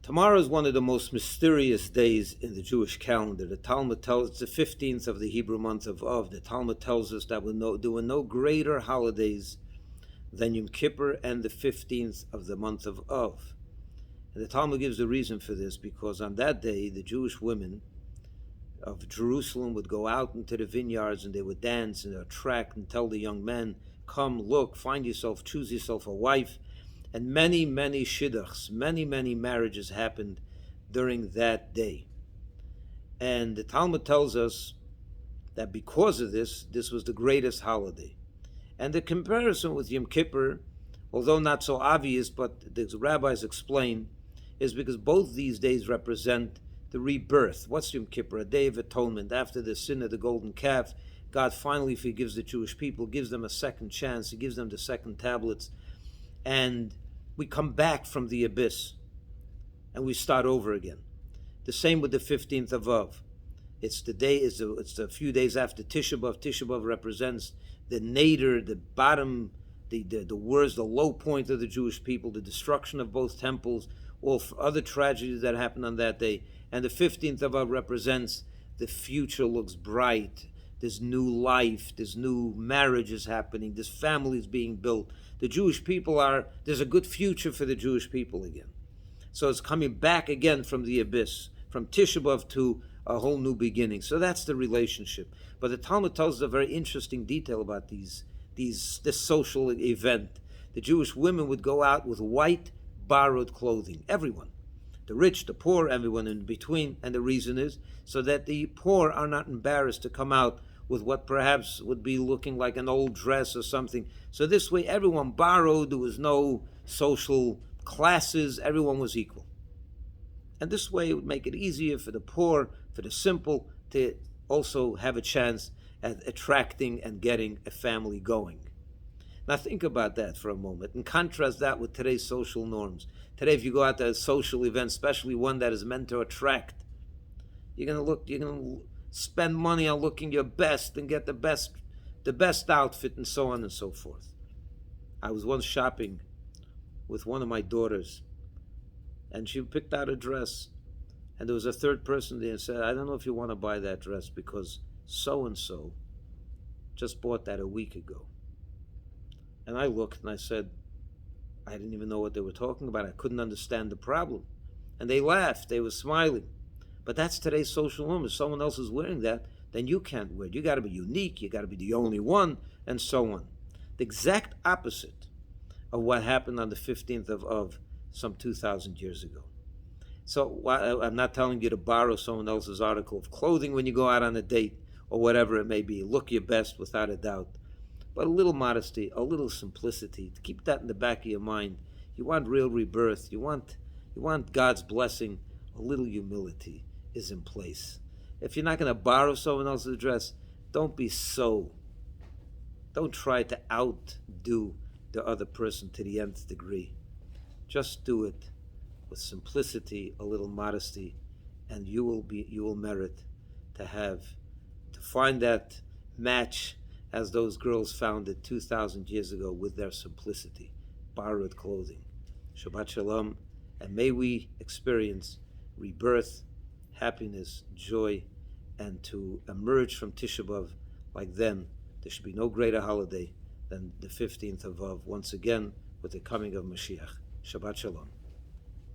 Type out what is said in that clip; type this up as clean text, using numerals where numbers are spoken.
Tomorrow is one of the most mysterious days in the Jewish calendar. The Talmud tells it's the 15th of the Hebrew month of Av. The Talmud tells us that there were no greater holidays than Yom Kippur and the 15th of the month of Av. And the Talmud gives a reason for this, because on that day the Jewish women of Jerusalem would go out into the vineyards and they would dance and attract and tell the young men, come, look, find yourself, choose yourself a wife. And many shidduchs, many marriages happened during that day. And the Talmud tells us that because of this was the greatest holiday. And the comparison with Yom Kippur, although not so obvious, but the rabbis explain, is because both these days represent the rebirth. What's Yom Kippur? A day of atonement. After the sin of the golden calf, God finally forgives the Jewish people, gives them a second chance, He gives them the second tablets, and we come back from the abyss and we start over again. The same with the 15th of Av. It's a few days after Tisha B'Av. Tisha B'Av represents the nadir, the bottom, the worst, the low point of the Jewish people, the destruction of both temples, all other tragedies that happened on that day. And the 15th of Av represents the future looks bright. There's new life, there's new marriages happening, there's families being built. The Jewish people there's a good future for the Jewish people again. So it's coming back again from the abyss, from Tisha B'Av to a whole new beginning. So that's the relationship. But the Talmud tells us a very interesting detail about this social event. The Jewish women would go out with white borrowed clothing, everyone. The rich, the poor, everyone in between. And the reason is so that the poor are not embarrassed to come out with what perhaps would be looking like an old dress or something. So this way everyone borrowed, there was no social classes, everyone was equal. And this way it would make it easier for the poor, for the simple, to also have a chance at attracting and getting a family going. Now think about that for a moment and contrast that with today's social norms. Today if you go out to a social event, especially one that is meant to attract, you're going to spend money on looking your best and get the best outfit and so on and so forth. I was once shopping with one of my daughters and she picked out a dress and there was a third person there and said, I don't know if you want to buy that dress because so-and-so just bought that a week ago. And I looked and I said, I didn't even know what they were talking about. I couldn't understand the problem. And they laughed, they were smiling. But that's today's social norm. If someone else is wearing that, then you can't wear it. You got to be unique, you got to be the only one, and so on. The exact opposite of what happened on the 15th of some 2,000 years ago. So I'm not telling you to borrow someone else's article of clothing when you go out on a date or whatever it may be. Look your best without a doubt. But a little modesty, a little simplicity, to keep that in the back of your mind. You want real rebirth, you want God's blessing, a little humility is in place. If you're not going to borrow someone else's dress, don't try to outdo the other person to the nth degree. Just do it with simplicity, a little modesty, and you will merit to find that match as those girls found it 2,000 years ago with their simplicity, borrowed clothing. Shabbat Shalom, and may we experience rebirth, happiness, joy, and to emerge from Tisha B'Av like then. There should be no greater holiday than the 15th of Av, once again with the coming of Mashiach. Shabbat Shalom.